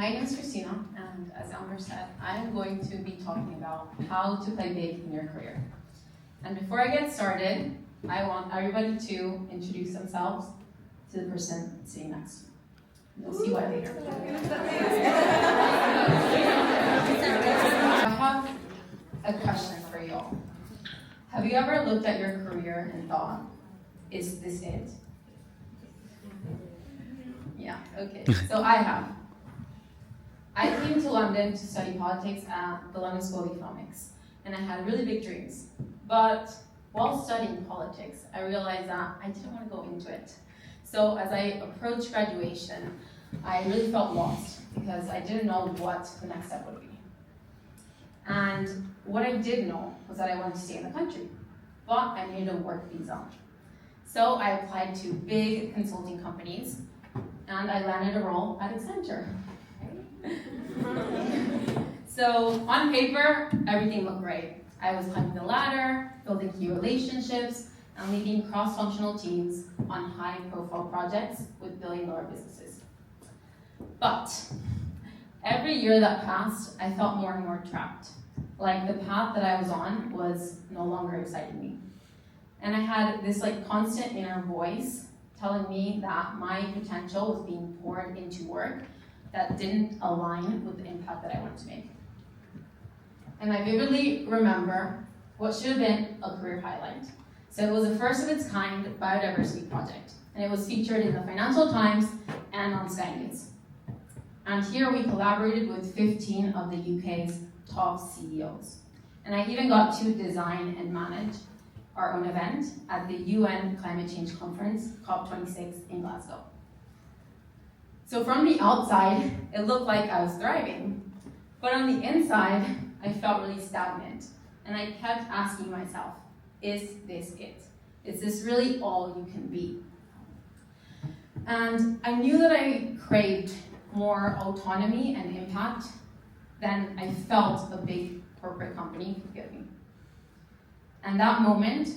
My name is Cristina, and as Amber said, I am going to be talking about how to play big in your career. And before I get started, I want everybody to introduce themselves to the person sitting next to you. You'll see why later. I have a question for you all. Have you ever looked at your career and thought, is this it? Yeah, okay. So I have. I came to London to study politics at the London School of Economics, and I had really big dreams. But while studying politics, I realized that I didn't want to go into it. So as I approached graduation, I really felt lost because I didn't know what the next step would be. And what I did know was that I wanted to stay in the country, but I needed a work visa. So I applied to big consulting companies, and I landed a role at Accenture. So on paper, everything looked great. I was climbing the ladder, building key relationships, and leading cross-functional teams on high-profile projects with billion-dollar businesses. But every year that passed, I felt more and more trapped. Like the path that I was on was no longer exciting me. And I had this constant inner voice telling me that my potential was being poured into work that didn't align with the impact that I wanted to make. And I vividly remember what should have been a career highlight. So it was a first of its kind biodiversity project, and it was featured in the Financial Times and on Sky News. And here we collaborated with 15 of the UK's top CEOs. And I even got to design and manage our own event at the UN Climate Change Conference, COP26 in Glasgow. So from the outside, it looked like I was thriving. But on the inside, I felt really stagnant. And I kept asking myself, is this it? Is this really all you can be? And I knew that I craved more autonomy and impact than I felt a big corporate company could give me. And that moment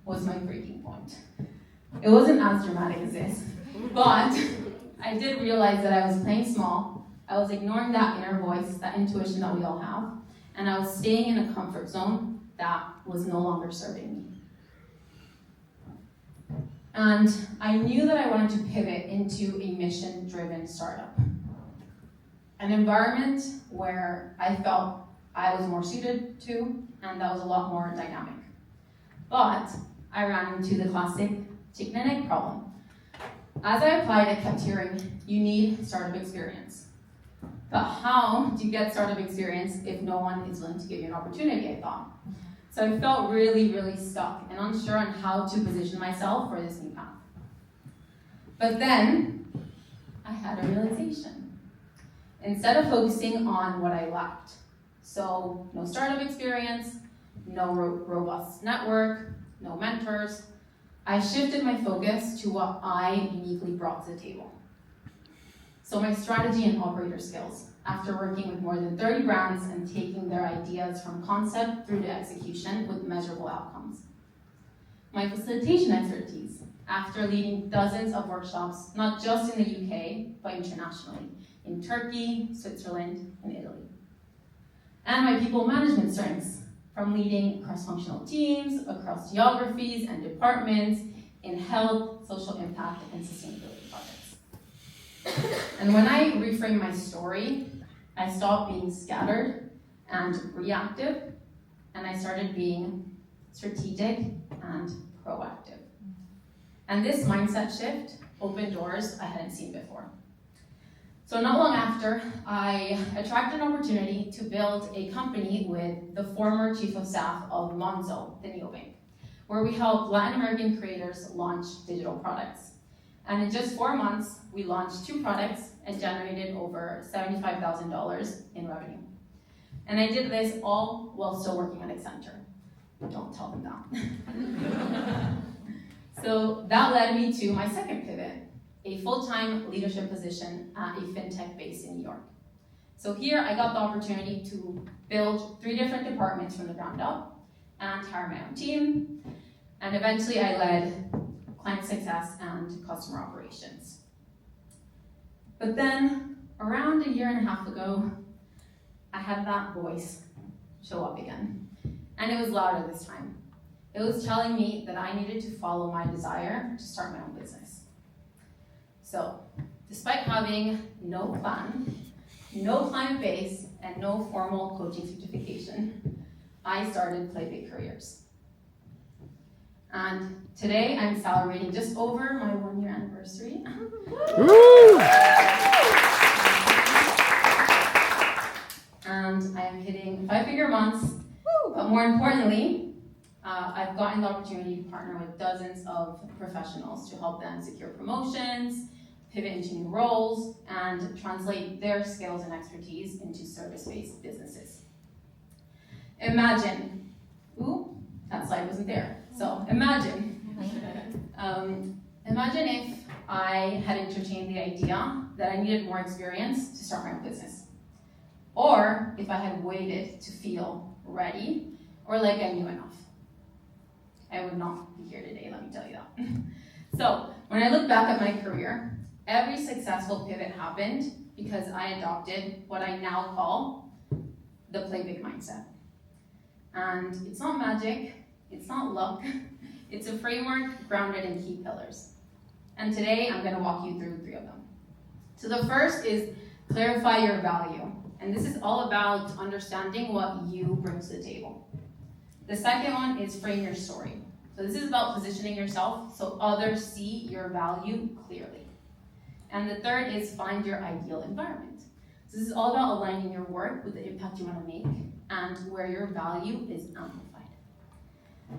was my breaking point. It wasn't as dramatic as this, but I did realize that I was playing small, I was ignoring that inner voice, that intuition that we all have, and I was staying in a comfort zone that was no longer serving me. And I knew that I wanted to pivot into a mission-driven startup. An environment where I felt I was more suited to, and that was a lot more dynamic. But I ran into the classic chicken and egg problem. As I applied, I kept hearing, you need startup experience. But how do you get startup experience if no one is willing to give you an opportunity, I thought. So I felt really, really stuck and unsure on how to position myself for this new path. But then, I had a realization. Instead of focusing on what I lacked, so no startup experience, no robust network, no mentors, I shifted my focus to what I uniquely brought to the table. So my strategy and operator skills, after working with more than 30 brands and taking their ideas from concept through to execution with measurable outcomes. My facilitation expertise, after leading dozens of workshops, not just in the UK, but internationally, in Turkey, Switzerland, and Italy. And my people management strengths, from leading cross-functional teams across geographies and departments in health, social impact, and sustainability projects. And when I reframe my story, I stopped being scattered and reactive, and I started being strategic and proactive. And this mindset shift opened doors I hadn't seen before. So not long after, I attracted an opportunity to build a company with the former chief of staff of Monzo, the neobank, where we help Latin American creators launch digital products. And in just 4 months, we launched 2 products and generated over $75,000 in revenue. And I did this all while still working at Accenture. Don't tell them that. So that led me to my second pivot, a full-time leadership position at a fintech based in New York. So here I got the opportunity to build 3 different departments from the ground up and hire my own team. And eventually I led client success and customer operations. But then around a year and a half ago, I had that voice show up again. And it was louder this time. It was telling me that I needed to follow my desire to start my own business. So, despite having no plan, no client base, and no formal coaching certification, I started Play Big Careers. And today I'm celebrating just over my 1-year anniversary. And I am hitting 5-figure months, but more importantly, I've gotten the opportunity to partner with dozens of professionals to help them secure promotions, pivot into new roles, and translate their skills and expertise into service-based businesses. Imagine, that slide wasn't there. So imagine if I had entertained the idea that I needed more experience to start my own business. Or if I had waited to feel ready or like I knew enough. I would not be here today, let me tell you that. So when I look back at my career, every successful pivot happened because I adopted what I now call the Play Big mindset. And it's not magic, it's not luck, it's a framework grounded in key pillars. And today I'm going to walk you through 3 of them. So the first is clarify your value. And this is all about understanding what you bring to the table. The second one is frame your story. So this is about positioning yourself so others see your value clearly. And the third is find your ideal environment. So this is all about aligning your work with the impact you want to make and where your value is amplified.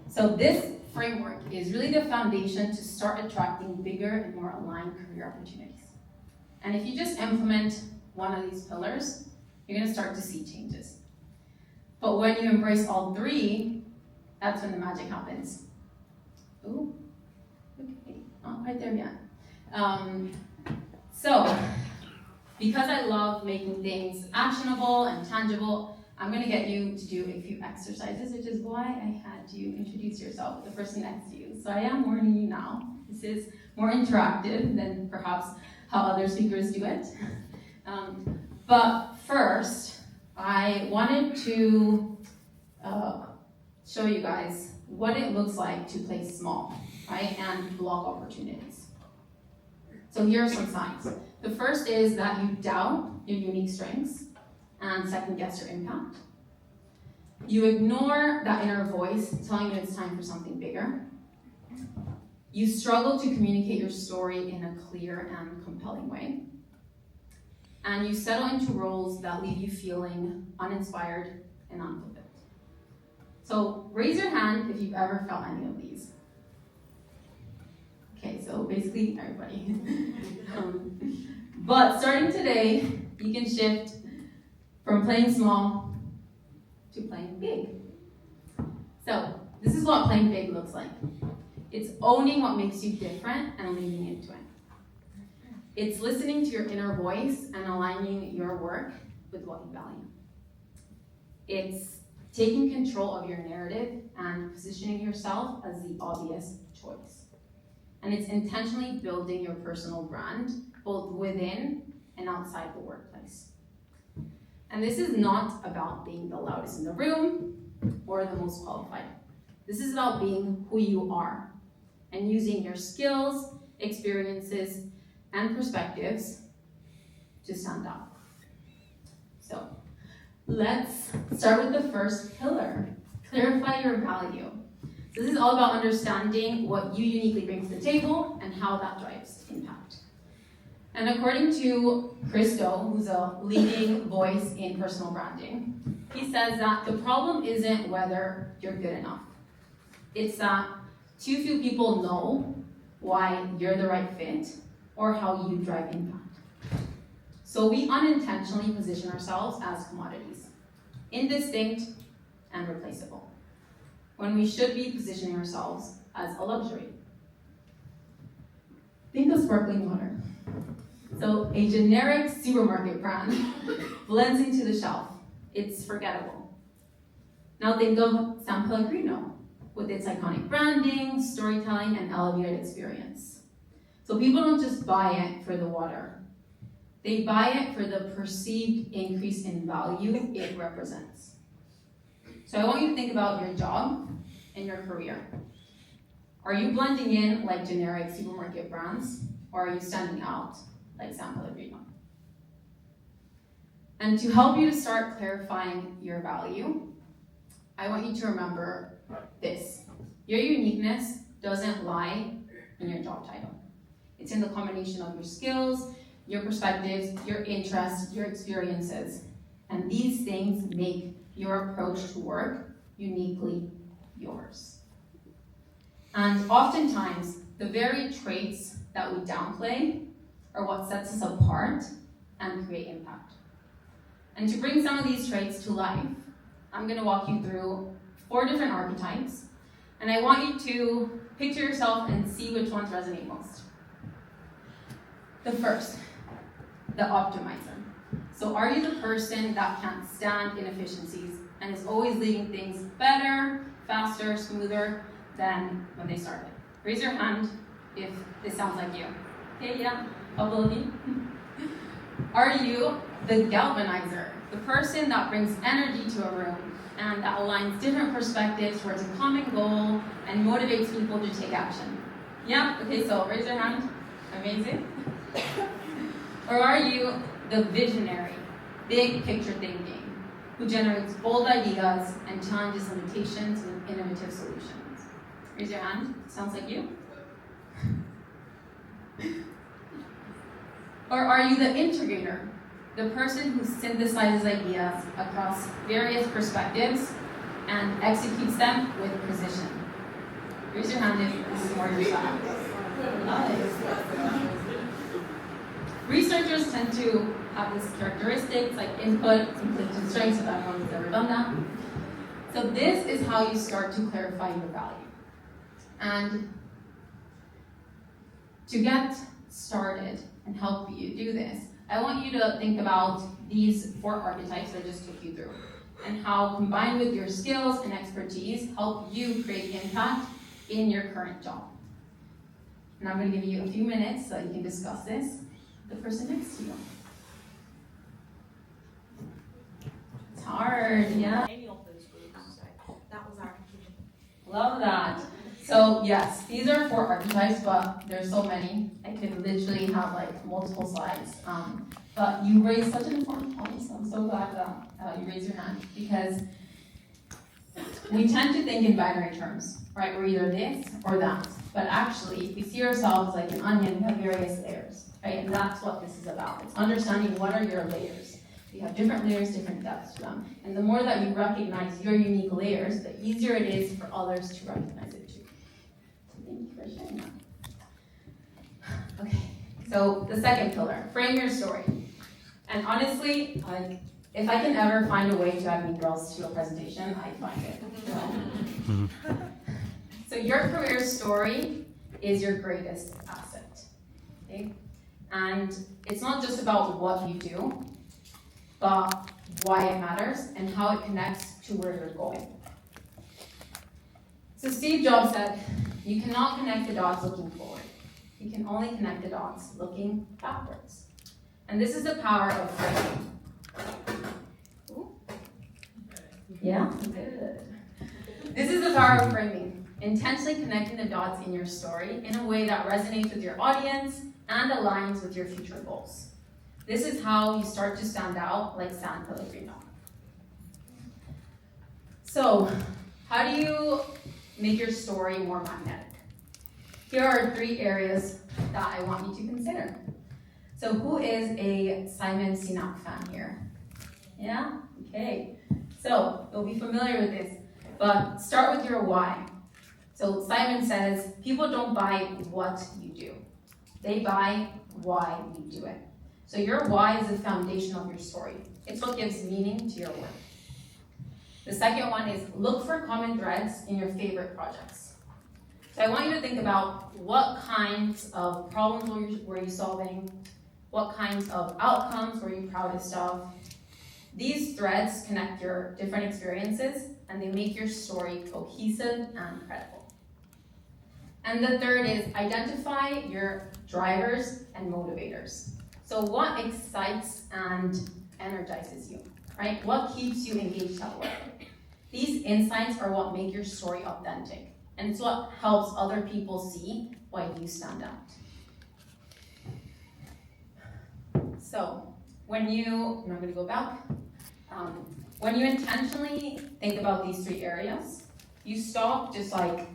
So this framework is really the foundation to start attracting bigger and more aligned career opportunities. And if you just implement one of these pillars, you're going to start to see changes. But when you embrace all 3, that's when the magic happens. Ooh, okay, not quite there yet. So, because I love making things actionable and tangible, I'm going to get you to do a few exercises, which is why I had you introduce yourself to the person next to you. So I am warning you now. This is more interactive than perhaps how other speakers do it. But first, I wanted to show you guys what it looks like to play small, right, and block opportunities. So here are some signs. The first is that you doubt your unique strengths and second guess your impact. You ignore that inner voice telling you it's time for something bigger. You struggle to communicate your story in a clear and compelling way. And you settle into roles that leave you feeling uninspired and unfulfilled. So raise your hand if you've ever felt any of these. Okay, so basically everybody. But starting today, you can shift from playing small to playing big. So this is what playing big looks like. It's owning what makes you different and leaning into it. It's listening to your inner voice and aligning your work with what you value. It's taking control of your narrative and positioning yourself as the obvious choice. And it's intentionally building your personal brand, both within and outside the workplace. And this is not about being the loudest in the room or the most qualified. This is about being who you are and using your skills, experiences, and perspectives to stand out. So let's start with the first pillar, clarify your value. So this is all about understanding what you uniquely bring to the table and how that drives impact. And according to Christo, who's a leading voice in personal branding, he says that the problem isn't whether you're good enough. It's that too few people know why you're the right fit or how you drive impact. So we unintentionally position ourselves as commodities, indistinct and replaceable, when we should be positioning ourselves as a luxury. Think of sparkling water. So a generic supermarket brand blends into the shelf. It's forgettable. Now think of San Pellegrino with its iconic branding, storytelling, and elevated experience. So people don't just buy it for the water. They buy it for the perceived increase in value it represents. So I want you to think about your job and your career. Are you blending in like generic supermarket brands, or are you standing out like San Pellegrino? And to help you to start clarifying your value, I want you to remember this. Your uniqueness doesn't lie in your job title. It's in the combination of your skills, your perspectives, your interests, your experiences. And these things make your approach to work uniquely yours. And oftentimes, the very traits that we downplay are what sets us apart and create impact. And to bring some of these traits to life, I'm going to walk you through 4 different archetypes, and I want you to picture yourself and see which ones resonate most. The first, the optimizer. So are you the person that can't stand inefficiencies and is always leaving things better, faster, smoother than when they started? Raise your hand if this sounds like you. Okay, yeah, a couple of you. Are you the galvanizer, the person that brings energy to a room and that aligns different perspectives towards a common goal and motivates people to take action? Yeah, okay, so raise your hand. Amazing. Or are you the visionary, big picture thinking, who generates bold ideas and challenges limitations with innovative solutions? Raise your hand. Sounds like you. Or are you the integrator, the person who synthesizes ideas across various perspectives and executes them with precision? Raise your hand if this is more your style. Nice. Researchers tend to have this characteristics like input, conflicting strengths, if anyone's ever done that. So this is how you start to clarify your value. And to get started and help you do this, I want you to think about these 4 archetypes that I just took you through, and how combined with your skills and expertise help you create impact in your current job. And I'm going to give you a few minutes so you can discuss this with the person next to you. It's hard, yeah. Any of those groups, so that was our conclusion. Love that. So yes, these are 4 archetypes, but there's so many. I could literally have like multiple slides. But you raised such an important point, so I'm so glad that you raised your hand, because we tend to think in binary terms, right? We're either this or that. But actually, if we see ourselves like an onion, we have various layers, right? And that's what this is about. It's understanding what are your layers. You have different layers, different depths to them. And the more that you recognize your unique layers, the easier it is for others to recognize it too. Thank you for sharing that. Okay, so the second pillar, frame your story. And honestly, like, if I can ever find a way to add Mean Girls to a presentation, I find it. So your career story is your greatest asset, okay? And it's not just about what you do, but why it matters and how it connects to where you're going. So Steve Jobs said, you cannot connect the dots looking forward. You can only connect the dots looking backwards. And this is the power of framing. Ooh. Yeah, good. This is the power of framing. Intentionally connecting the dots in your story in a way that resonates with your audience and aligns with your future goals. This is how you start to stand out like San Pellegrino. So, how do you make your story more magnetic? Here are 3 areas that I want you to consider. So who is a Simon Sinek fan here? Yeah? Okay. So you'll be familiar with this, but start with your why. So Simon says, people don't buy what you do. They buy why you do it. So your why is the foundation of your story. It's what gives meaning to your work. The second one is look for common threads in your favorite projects. So I want you to think about what kinds of problems were you solving, what kinds of outcomes were you proudest of. These threads connect your different experiences and they make your story cohesive and credible. And the third is identify your drivers and motivators. So So what excites and energizes you, right? What keeps you engaged at work? These insights are what make your story authentic, and it's what helps other people see why you stand out. So, when you intentionally think about these 3 areas, you stop just like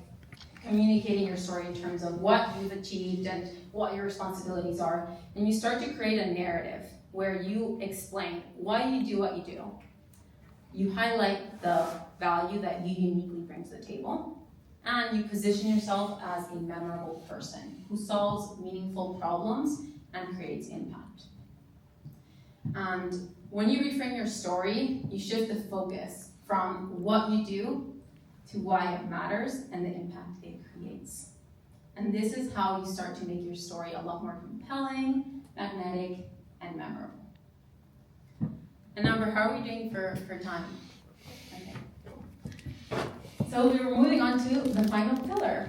communicating your story in terms of what you've achieved and what your responsibilities are, and you start to create a narrative where you explain why you do what you do. You highlight the value that you uniquely bring to the table, and you position yourself as a memorable person who solves meaningful problems and creates impact. And when you reframe your story, you shift the focus from what you do to why it matters and the impact it creates. And this is how you start to make your story a lot more compelling, magnetic, and memorable. And Amber, how are we doing for time? Okay. So we were moving on to the final pillar.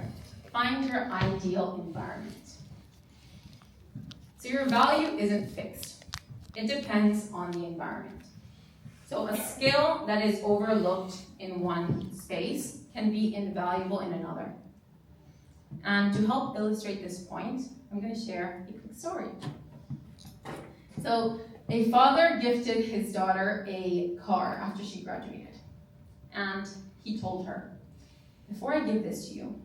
Find your ideal environment. So your value isn't fixed. It depends on the environment. So a skill that is overlooked in one space can be invaluable in another. And to help illustrate this point, I'm going to share a quick story. So a father gifted his daughter a car after she graduated. And he told her, "Before I give this to you,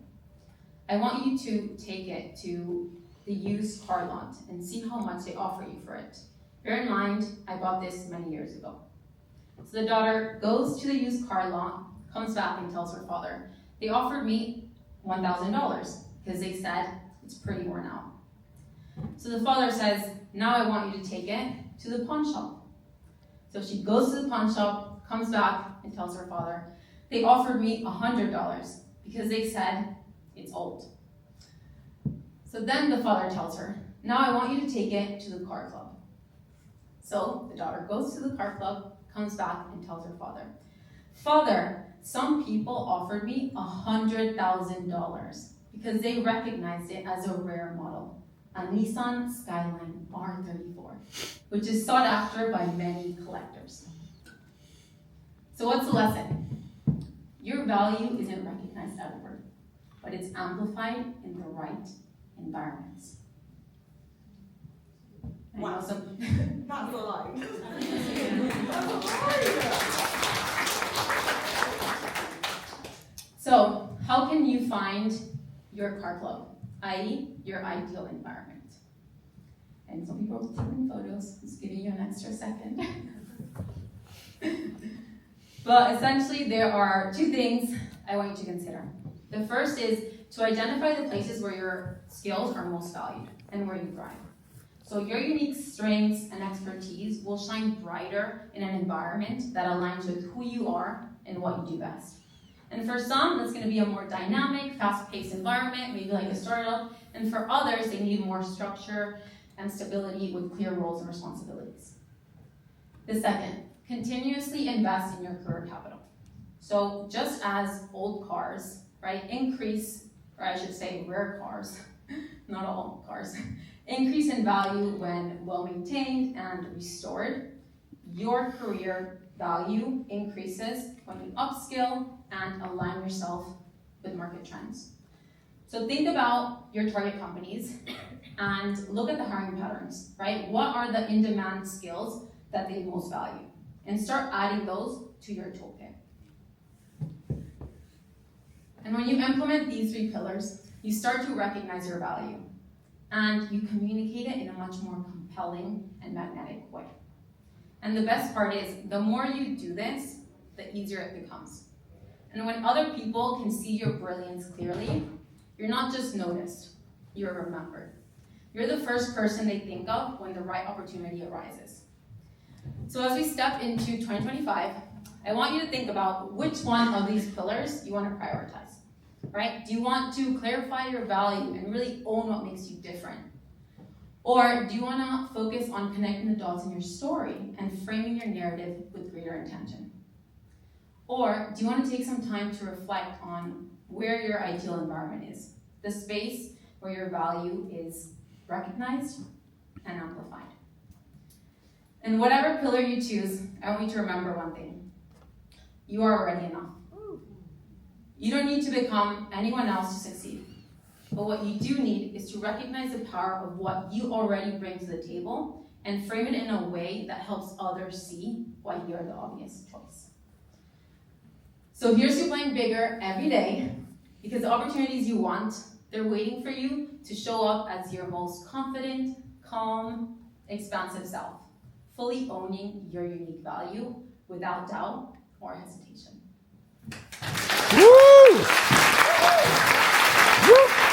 I want you to take it to the used car lot and see how much they offer you for it. Bear in mind, I bought this many years ago." So the daughter goes to the used car lot, comes back and tells her father, "They offered me $1,000 because they said it's pretty worn out." So the father says, "Now I want you to take it to the pawn shop." So she goes to the pawn shop, comes back and tells her father, "They offered me $100 because they said it's old." So then the father tells her, "Now I want you to take it to the car club." So the daughter goes to the car club, comes back and tells her father, "Father, some people offered me $100,000 because they recognized it as a rare model, a Nissan Skyline R34, which is sought after by many collectors." So what's the lesson? Your value isn't recognized outward, but it's amplified in the right environments. Wow. That's a line. So, how can you find your car club, i.e. your ideal environment? And some people are taking photos, just giving you an extra second. But essentially, there are 2 things I want you to consider. The first is to identify the places where your skills are most valued and where you thrive. So your unique strengths and expertise will shine brighter in an environment that aligns with who you are and what you do best. And for some, that's going to be a more dynamic, fast-paced environment, maybe like a startup. And for others, they need more structure and stability with clear roles and responsibilities. The second, continuously invest in your career capital. So just as old cars, right, increase, or I should say rare cars, not all cars, increase in value when well-maintained and restored, your career value increases when you upskill and align yourself with market trends. So think about your target companies and look at the hiring patterns, right? What are the in-demand skills that they most value? And start adding those to your toolkit. And when you implement these 3 pillars, you start to recognize your value and you communicate it in a much more compelling and magnetic way. And the best part is, the more you do this, the easier it becomes. And when other people can see your brilliance clearly, you're not just noticed, you're remembered. You're the first person they think of when the right opportunity arises. So as we step into 2025, I want you to think about which one of these pillars you want to prioritize, right? Do you want to clarify your value and really own what makes you different? Or do you want to focus on connecting the dots in your story and framing your narrative with greater intention? Or do you want to take some time to reflect on where your ideal environment is, the space where your value is recognized and amplified? And whatever pillar you choose, I want you to remember one thing. You are already enough. You don't need to become anyone else to succeed. But what you do need is to recognize the power of what you already bring to the table and frame it in a way that helps others see why you're the obvious choice. So here's to playing bigger every day, because the opportunities you want, they're waiting for you to show up as your most confident, calm, expansive self, fully owning your unique value without doubt or hesitation. Woo! Woo!